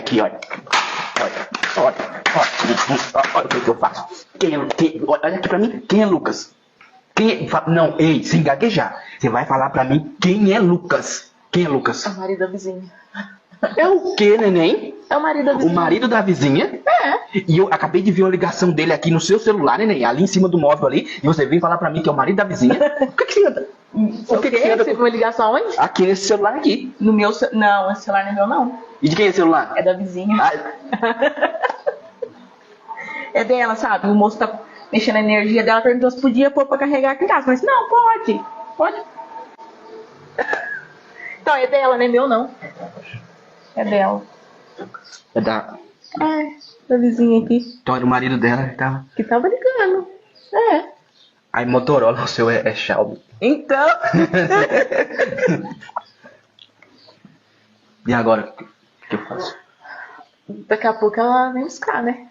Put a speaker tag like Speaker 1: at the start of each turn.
Speaker 1: aqui, olha. Olha o que eu faço. Olha aqui pra mim, quem é Lucas? Não, ei, sem gaguejar. Você vai falar pra mim quem é Lucas. Quem é Lucas?
Speaker 2: É o marido da vizinha.
Speaker 1: É o que, neném?
Speaker 2: É o marido da vizinha.
Speaker 1: O marido da vizinha?
Speaker 2: É.
Speaker 1: E eu acabei de ver uma ligação dele aqui no seu celular, neném, ali em cima do móvel ali, e você vem falar pra mim que é o marido da vizinha? O que você anda?
Speaker 2: O que você viu uma ligação onde?
Speaker 1: Aqui nesse celular aqui.
Speaker 2: No meu Não, esse celular não é meu, não.
Speaker 1: E de quem é esse celular?
Speaker 2: É da vizinha.
Speaker 1: Ah,
Speaker 2: É dela, sabe? O moço tá mexendo a energia dela, perguntou se podia pôr pra carregar aqui em casa. Mas não, pode. Pode. Então, é dela, não é meu, não. É dela.
Speaker 1: é da
Speaker 2: vizinha aqui.
Speaker 1: Então era o marido dela que tava.
Speaker 2: Que tava ligando. É.
Speaker 1: Aí Motorola, o seu é Xiaomi.
Speaker 2: Então.
Speaker 1: E agora, o que eu faço?
Speaker 2: Daqui a pouco ela vem buscar, né?